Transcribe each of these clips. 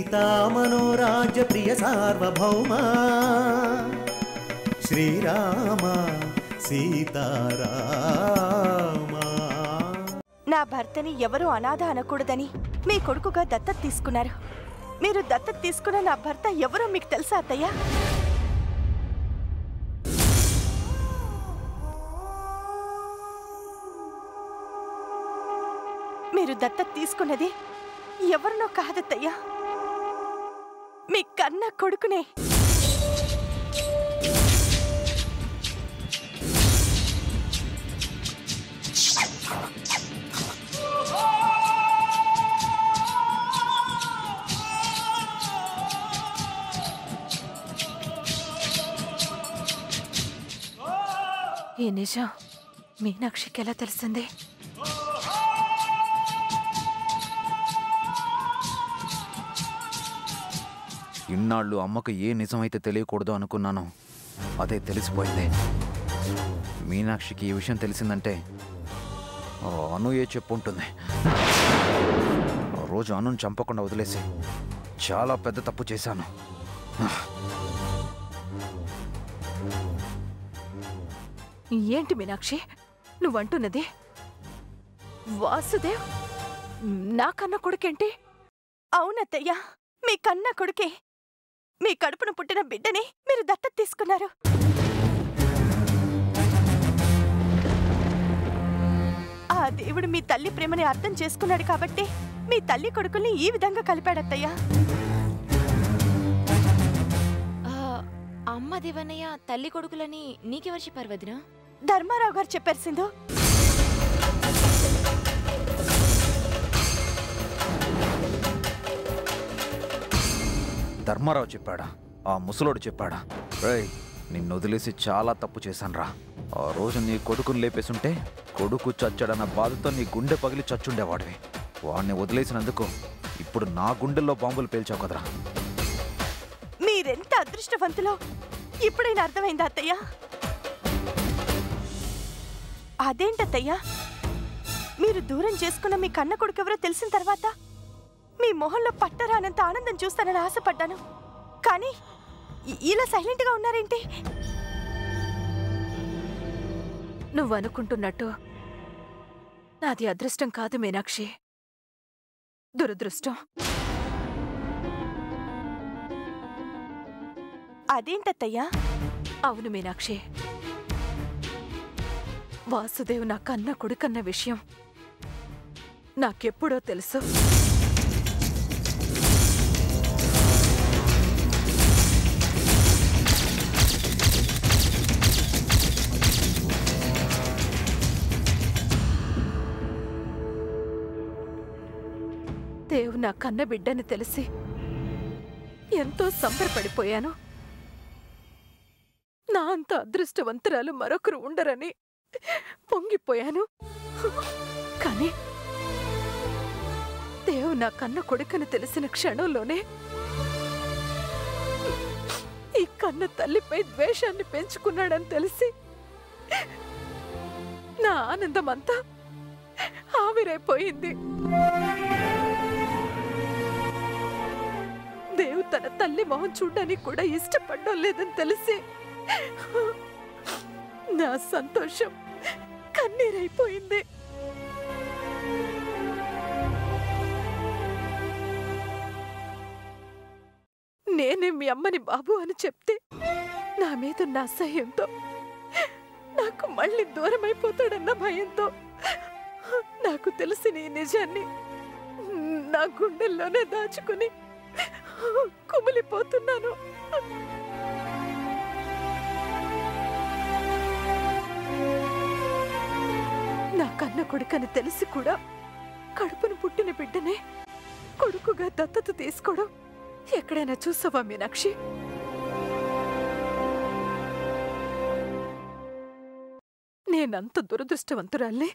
సీతామనోరాజ్య ప్రియ సార్వభౌమా శ్రీరామ సీతారామా. నా భర్తని ఎవరూ అనాథ అనకూడదని మీ కొడుకుగా దత్తత తీసుకున్నారు. మీరు దత్తత తీసుకున్న నా భర్త ఎవరో మీకు తెలుసా అత్తయ్య? మీరు దత్తత తీసుకున్నది ఎవరినో కాదత్తయ్యా, మీ కన్న కొడుకునే. ఈ నిజం మీనాక్షికి ఎలా తెలిసింది? ఇన్నాళ్ళు అమ్మకు ఏ నిజమైతే తెలియకూడదు అనుకున్నానో అదే తెలిసిపోయింది. మీనాక్షికి ఈ విషయం తెలిసిందంటే అనూయే చెప్పుంటుంది. ఆ రోజు అనుని చంపకుండా వదిలేసి చాలా పెద్ద తప్పు చేశాను. ఏంటి మీనాక్షి నువ్వంటున్నది? వాసుదేవ్ నా కన్న కొడుకేంటి? అవునత్తయ్యా, మీ కన్న కొడుకే. మీ కడుపున పుట్టిన బిడ్డని మీరు దత్తత తీసుకున్నారు. ఆ దేవుడు మీ తల్లి ప్రేమని అర్థం చేసుకున్నాడు కాబట్టి మీ తల్లి కొడుకుల్ని ఈ విధంగా కలిపాడత్తయ్యా. అమ్మ దేవన్నయ్య తల్లి కొడుకులని నీకెవరు చెప్పారు వదిన? ధర్మారావు గారు చెప్పారు సింధు. ధర్మారావు చెప్పాడా? ఆ ముసలోడు చెప్పాడా? రేయ్, నిన్ను వదిలేసి చాలా తప్పు చేశానురా. ఆ రోజు నీ కొడుకుని లేపేసుంటే కొడుకు చచ్చాడన్న బాధతో నీ గుండె పగిలి చచ్చుండేవాడివి. వాడిని వదిలేసినందుకు ఇప్పుడు నా గుండెల్లో బాంబులు పేల్చావు కదరా. మీరెంత అదృష్టవంతులో ఇప్పుడైనా అర్థమైందా అత్తయ్యా? అదేంటత్తయ్యా, మీరు దూరం చేసుకున్న మీ కన్న కొడుకు ఎవరో తెలిసిన తర్వాత మీ మొహంలో పట్టరానంత ఆనందం చూస్తానని ఆశపడ్డాను. కానీ ఇలా సైలెంట్గా ఉన్నారేంటి? నువ్వనుకుంటున్నట్టు నాది అదృష్టం కాదు మీనాక్షి, దురదృష్టం. అదేంటత్తయ్యా? అవును మీనాక్షి, వాసుదేవ్ నా కన్న కొడుకన్న విషయం నాకెప్పుడో తెలుసు. దేవ్ నా కన్న బిడ్డని తెలిసి ఎంతో సంబరపడిపోయాను. నా అంత అదృష్టవంతురాలు మరొకరు ఉండరని పొంగిపోయాను. కానీ దేవ్ నా కన్న కొడుకని తెలిసిన క్షణంలోనే ఈ కన్న తల్లిపై ద్వేషాన్ని పెంచుకున్నాడని తెలిసి నా ఆనందమంతా ఆవిరైపోయింది. దేవ్ తన తల్లి మొహం చూడడానికి కూడా ఇష్టపడడం లేదని తెలిసి నా సంతోషం కన్నీరైపోయింది. నేనే మీ అమ్మని బాబు అని చెప్తే నా మీదున్న అసహ్యంతో, నాకు మళ్ళీ దూరమైపోతాడన్న భయంతో నాకు తెలిసిన ఈ నిజాన్ని నా గుండెల్లోనే దాచుకుని కుమిలిపోతున్నాను. నా కన్న కొడుకని తెలిసి కూడా కడుపును పుట్టిన బిడ్డనే కొడుకుగా దత్తత తీసుకోవడం ఎక్కడైనా చూసావా మీనాక్షి? నేనంత దురదృష్టవంతురాల్ని.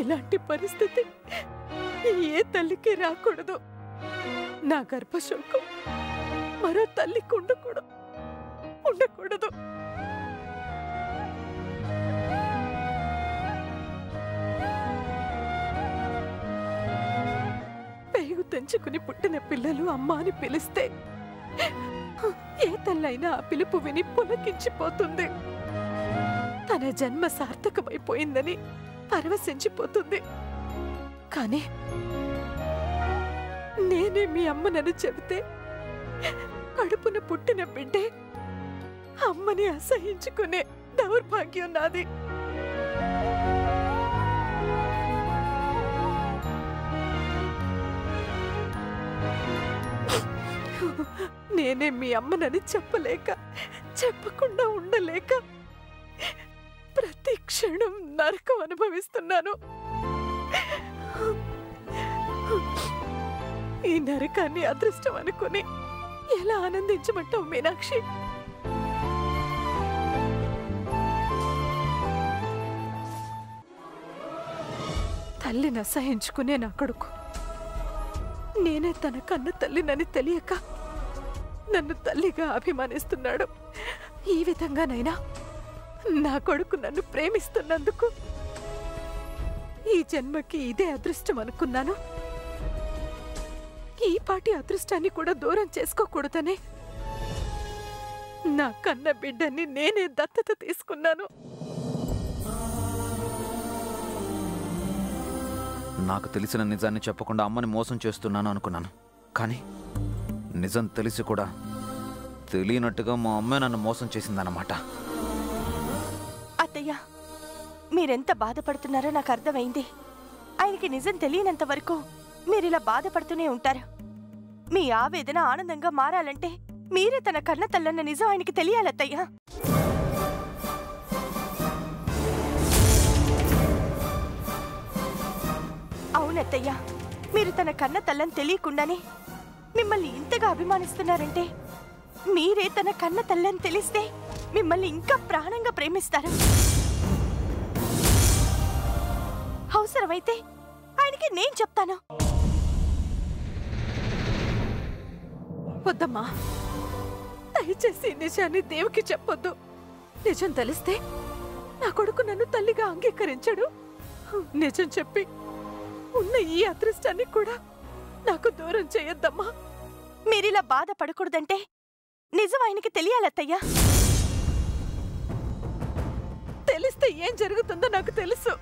ఇలాంటి పరిస్థితి ఏ తల్లికి రాకూడదు. నా గర్భశోకం మరో తల్లికి ఉండకూడదు. పంచుకుని పుట్టిన పిల్లలు అమ్మ అని పిలిస్తే ఏ తల్లైనా ఆ పిలుపు విని పులకించిపోతుంది. తన జన్మ సార్థకమైపోయిందని పరవశించిపోతుంది. కానీ నేనే మీ అమ్మనని చెబితే కడుపున పుట్టిన బిడ్డే అమ్మని అసహించుకునే దౌర్భాగ్యం నాది. నేనే మీ అమ్మనని చెప్పలేక, చెప్పకుండా ఉండలేక ప్రతి క్షణం నరకం అనుభవిస్తున్నాను. ఈ నరకాన్ని అదృష్టం అనుకుని ఎలా ఆనందించమంటావు మీనాక్షి? తల్లిని అసహించుకునే నా కొడుకు నేనే తన కన్న తల్లినని తెలియక నన్ను తల్లిగా అభిమానిస్తున్నాడు. ఈ విధంగానైనా నా కొడుకు నన్ను ప్రేమిస్తున్నందుకు ఈ జన్మకి ఇదే అదృష్టం అనుకున్నాను. ఈ పాటి అదృష్టాన్ని కూడా దూరం చేసుకోకూడదనే నా కన్న బిడ్డని నేనే దత్తత తీసుకున్నాను. నాకు తెలిసిన నిజాన్ని చెప్పకుండా అమ్మని మోసం చేస్తున్నాను అనుకున్నాను. కానీ నిజం తెలిసి కూడా తెలియనట్టుగా మా అమ్మే నన్ను మోసం చేసిందన్నమాట. అత్తయ్య, మీరెంత బాధపడుతున్నారో నాకు అర్థమైంది. ఆయనకి నిజం తెలియనంత వరకు మీరిలా బాధపడుతూనే ఉంటారు. మీ ఆవేదన ఆనందంగా మారాలంటే మీరే తన కన్న తల్లన్న నిజం ఆయనకి తెలియాలత్తయ్య. అవునత్తయ్య, మీరు తన కన్న తల్లని తెలియకుండానే మిమ్మల్ని ఇంతగా అభిమానిస్తున్నారంటే మీరే తన కన్న తల్లని తెలిస్తే మిమ్మల్ని ఇంకా ప్రాణంగా ప్రేమిస్తారు. అవసరమైతే ఆయనకి నేను చెప్తాను. వద్దమ్మా, దయచేసి నిజాన్ని దేవుకి చెప్పొద్దు. నిజం తెలిస్తే నా కొడుకు నన్ను తల్లిగా అంగీకరించడు. నిజం చెప్పి ఉన్న ఈ అదృష్టాన్ని కూడా నాకు దూరం చేయొద్దమ్మా. మీరిలా బాధపడకూడదంటే నిజం ఆయనకి తెలియాలత్తయ్యా. తెలిస్తే ఏం జరుగుతుందో నాకు తెలుసు.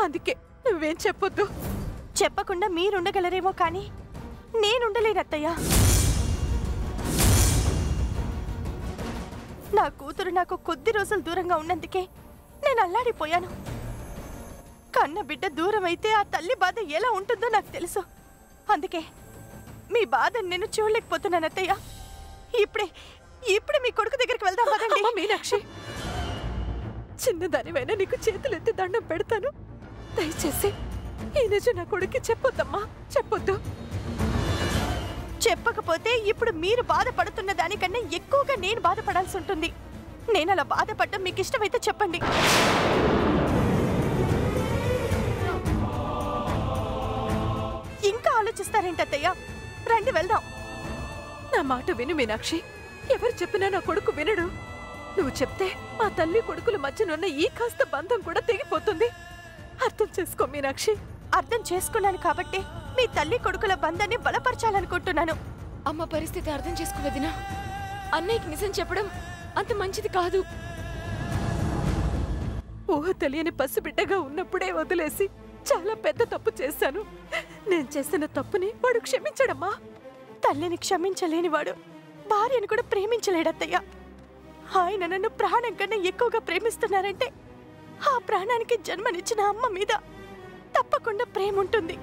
అందుకే నువ్వేం చెప్పొద్దు. చెప్పకుండా మీరుండగలరేమో కానీ నేనుండలేనత్తయ్యా. నా కూతురు నాకు కొద్ది రోజులు దూరంగా ఉన్నందుకే నేను అల్లాడిపోయాను. కన్న బిడ్డ దూరం అయితే ఆ తల్లి బాధ ఎలా ఉంటుందో నాకు తెలుసు. అందుకే మీ బాధను నేను చూడలేకపోతున్నాను అత్తయ్య. ఇప్పుడే మీ కొడుకు దగ్గరికి వెళ్దాం కదండి. మీనాక్షి, చిన్నదానివైనా నీకు చేతులెత్తి దండం పెడతాను. దయచేసి ఈ నిజం నా కొడుక్కి చెప్పొద్దమ్మా, చెప్పొద్దు. చెప్పకపోతే ఇప్పుడు మీరు బాధపడుతున్న దానికన్నా ఎక్కువగా నేను బాధపడాల్సి ఉంటుంది. నేను అలా బాధపడటం మీకు ఇష్టమైతే చెప్పండి. ఇంకా ఆలోచిస్తారేంటత్తయ్య? రండి వెళ్దాం. నా మాట విను మీనాక్షి. ఎవరు చెప్పినా నా కొడుకు వినడు. నువ్వు చెప్తే మా తల్లి కొడుకుల మధ్యనున్న ఈ కాస్త బంధం కూడా తెగిపోతుంది. అర్థం చేసుకో మీనాక్షి. అర్థం చేసుకున్నాను కాబట్టి మీ తల్లి కొడుకుల బంధాన్ని బలపరచాలనుకుంటున్నాను. అమ్మ పరిస్థితి అర్థం చేసుకో వదినా. అన్నయ్యకి నిజం చెప్పడం అంత మంచిది కాదు. ఊహ తెలియని పసిబిడ్డగా ఉన్నప్పుడే వదిలేసి చాలా పెద్ద తప్పు చేశాను. నేను చేసిన తప్పుని వాడు క్షమించడమ్మా. తల్లిని క్షమించలేనివాడు భార్యను కూడా ప్రేమించలేడత్తయ్య. ఆయన నన్ను ప్రాణం కన్నా ఎక్కువగా ప్రేమిస్తున్నారంటే ఆ ప్రాణానికి జన్మనిచ్చిన అమ్మ మీద తప్పకుండా ప్రేమ ఉంటుంది.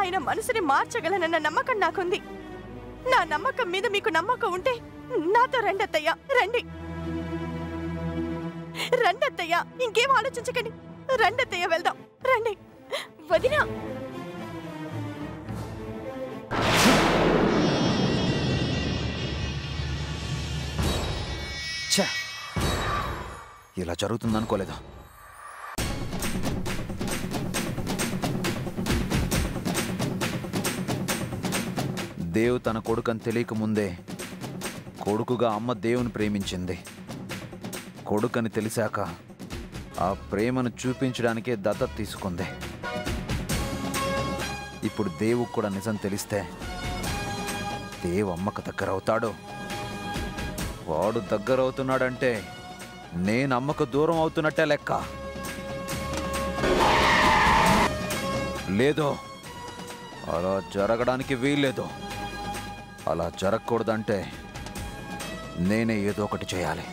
ఆయన మనసుని మార్చగలనన్న నమ్మకం నాకుంది. నా నమ్మకం మీద మీకు నమ్మకం ఉంటే నాతో రండి అత్తయ్య, రండి రండి అత్తయ్య. ఇంకేం ఆలోచించకండి. రండి అత్తయ్య, వెళ్దాం. రండి వదినా. ఇలా జరుగుతుందనుకోలేదు. దేవు తన కొడుకని తెలియక ముందే కొడుకుగా అమ్మ దేవుని ప్రేమించింది. కొడుకని తెలిసాక ఆ ప్రేమను చూపించడానికే దత్తత తీసుకుంది. ఇప్పుడు దేవుకు కూడా నిజం తెలిస్తే దేవు అమ్మకు దగ్గర అవుతాడు. వాడు దగ్గర అవుతున్నాడంటే నేను అమ్మకు దూరం అవుతున్నట్టే లెక్క. లేదు, అలా జరగడానికి వీల్లేదు. అలా జరగకూడదంటే నేనే ఏదో ఒకటి చేయాలి.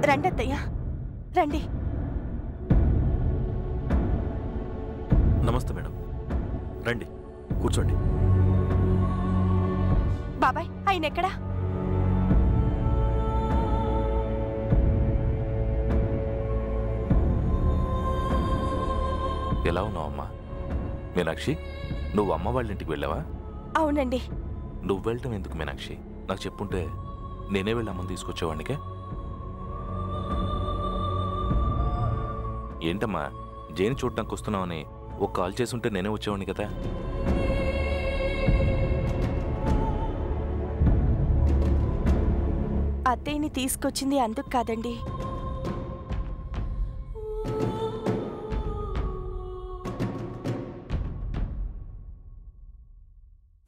రండి అత్తయ్య, రండి. నమస్తే మేడం, రండి కూర్చోండి. బాబాయ్, ఆయన ఎక్కడా? ఎలా ఉన్నావు అమ్మా? మీనాక్షి, నువ్వు అమ్మ వాళ్ళ ఇంటికి వెళ్ళావా? అవునండి. నువ్వు వెళ్ళటం ఎందుకు మీనాక్షి? నాకు చెప్పుంటే నేనే వెళ్ళి అమ్మని తీసుకొచ్చేవాడికే. ఏంటమ్మా, జైని చూడటానికి వస్తున్నావని ఒక కాల్ చేసుంటే నేనే వచ్చేవాడిని కదా. అత్తయ్యని తీసుకొచ్చింది అందుకు కాదండి.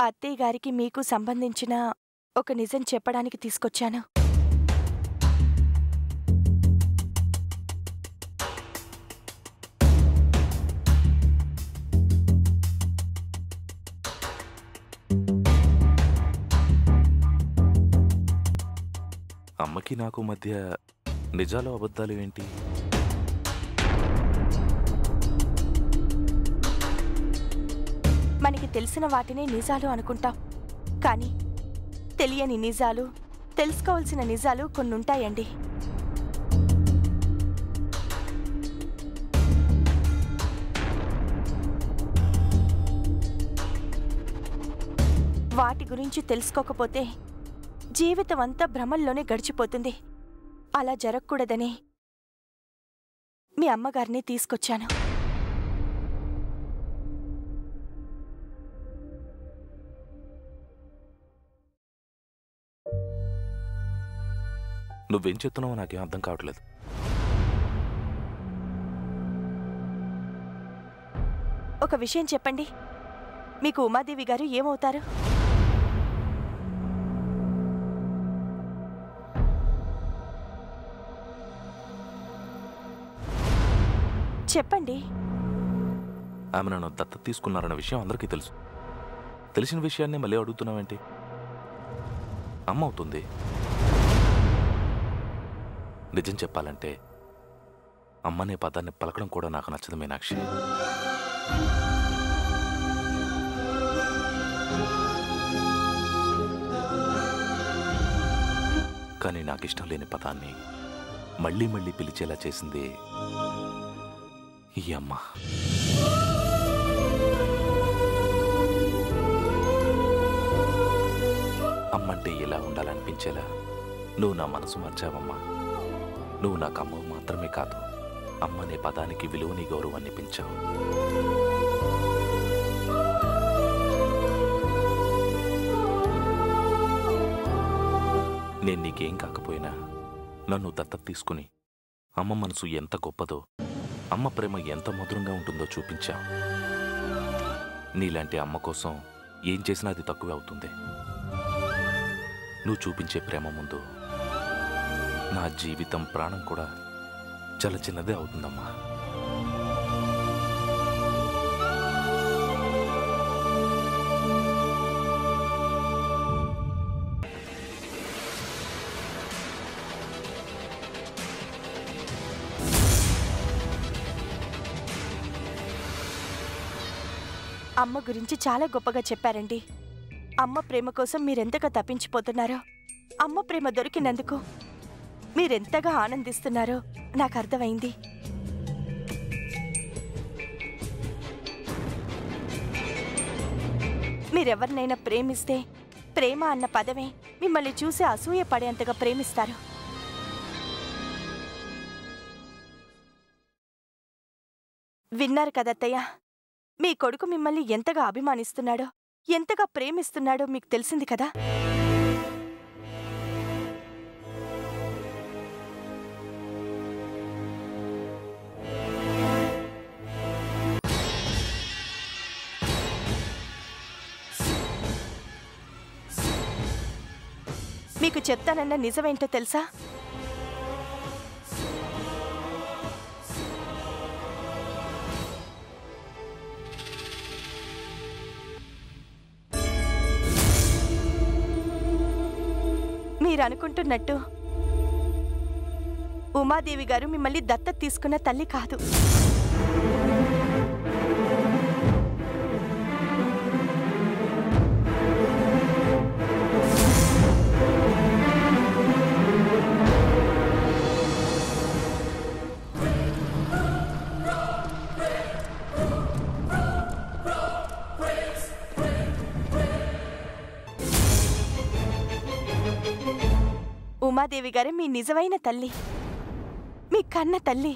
అత్తయ్య గారికి మీకు సంబంధించిన ఒక నిజం చెప్పడానికి తీసుకొచ్చాను. అమ్మకి నాకు మధ్య నిజాలు అబద్ధాలు ఏంటి? మనకి తెలిసిన వాటినే నిజాలు అనుకుంటాం, కానీ తెలియని నిజాలు, తెలుసుకోవాల్సిన నిజాలు కొన్నుంటాయండి. వాటి గురించి తెలుసుకోకపోతే జీవితం అంతా భ్రమల్లోనే గడిచిపోతుంది. అలా జరగకూడదని మీ అమ్మగారిని తీసుకొచ్చాను. నువ్వేం చెప్తున్నావో నాకేం అర్థం కావట్లేదు. ఒక విషయం చెప్పండి, మీకు ఉమాదేవి గారు ఏమవుతారు? చెప్పండి. ఆమె నన్ను దత్తత తీసుకున్నారన్న విషయం అందరికీ తెలుసు. తెలిసిన విషయాన్ని మళ్ళీ అడుగుతున్నావేంటి? అమ్మ అవుతుంది. నిజం చెప్పాలంటే అమ్మనే పదాన్ని పలకడం కూడా నాకు నచ్చదు మీనాక్షి. కానీ నాకు ఇష్టం లేని పదాన్ని మళ్ళీ మళ్ళీ పిలిచేలా చేసింది ఈ అమ్మ. అమ్మంటే ఇలా ఉండాలనిపించేలా నువ్వు నా మనసు మార్చావమ్మా. నువ్వు నాకు అమ్మ మాత్రమే కాదు, అమ్మనే పదానికి విలువని గౌరవాన్ని పెంచావు. నేను నీకేం కాకపోయినా నన్ను దత్తత తీసుకుని అమ్మ మనసు ఎంత గొప్పదో, అమ్మ ప్రేమ ఎంత మధురంగా ఉంటుందో చూపించావు. నీలాంటి అమ్మ కోసం ఏం చేసినా అది తక్కువే అవుతుంది. నువ్వు చూపించే ప్రేమ ముందు నా జీవితం, ప్రాణం కూడా చాలా చిన్నదే అవుతుందమ్మా. అమ్మ గురించి చాలా గొప్పగా చెప్పారండి. అమ్మ ప్రేమ కోసం మీరెంతగా తప్పించిపోతున్నారో, అమ్మ ప్రేమ దొరికినందుకు మీరెంతగా ఆనందిస్తున్నారో నాకు అర్థమైంది. మీరెవరినైనా ప్రేమిస్తే ప్రేమ అన్న పదమే మిమ్మల్ని చూసి అసూయ పడేంతగా ప్రేమిస్తారు. విన్నారు కదత్తయ్య, మీ కొడుకు మిమ్మల్ని ఎంతగా అభిమానిస్తున్నాడో, ఎంతగా ప్రేమిస్తున్నాడో మీకు తెలిసింది కదా. మీకు చెప్తానన్న నిజమేంటో తెలుసా? మీరనుకుంటున్నట్టు ఉమాదేవి గారు మిమ్మల్ని దత్తత తీసుకున్న తల్లి కాదు. ఉమాదేవి గారే మీ నిజమైన తల్లి, మీ కన్న తల్లి.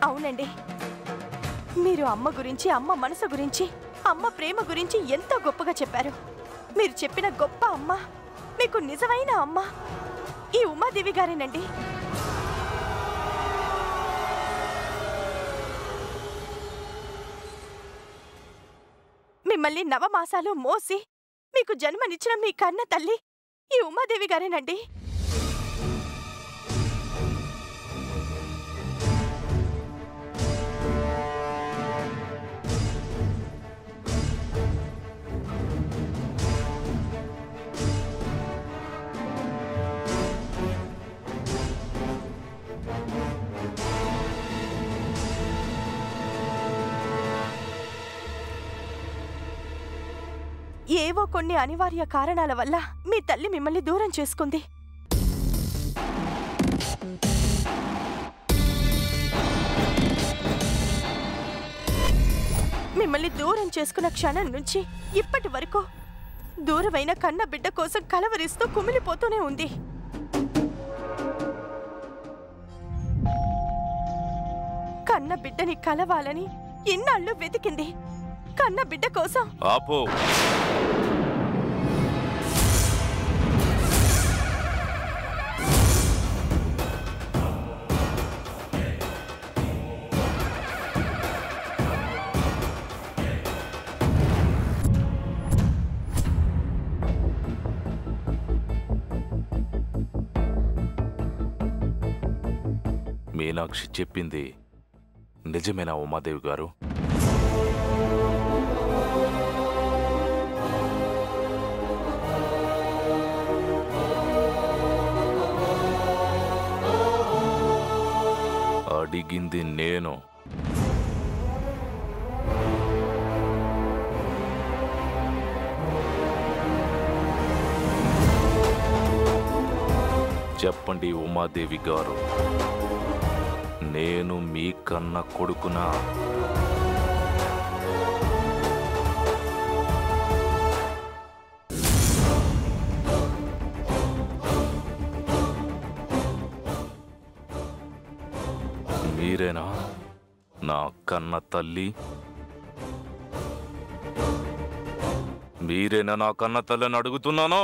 అవునండి, మీరు అమ్మ గురించి, అమ్మ మనసు గురించి, అమ్మ ప్రేమ గురించి ఎంతో గొప్పగా చెప్పారు. మీరు చెప్పిన గొప్ప అమ్మ, మీకు నిజమైన అమ్మ ఈ ఉమాదేవి గారేనండి. మిమ్మల్ని నవమాసాలు మోసి మీకు జన్మనిచ్చిన మీ కన్న తల్లి ఈ ఉమాదేవి గారేనండి. ఏవో కొన్ని అనివార్య కారణాల వల్ల మీ తల్లి మిమ్మల్ని దూరం చేసుకుంది. మిమ్మల్ని దూరం చేసుకున్న క్షణం నుంచి ఇప్పటి వరకు దూరమైన కన్న బిడ్డ కోసం కలవరిస్తూ కుమిలిపోతూనే ఉంది. కన్న బిడ్డని కలవాలని ఇన్నాళ్ళు వెతికింది. కన్న బిడ్డ కోసం ఆపో. మీనాక్షి చెప్పింది నిజమేనా ఉమాదేవి గారు? అడిగింది నేను. చెప్పండి ఉమాదేవి గారు, నేను మీ కన్న కొడుకునా? మీరేనా నా కన్న తల్లి మీరేనా నా కన్న తల్లిని అడుగుతున్నాను?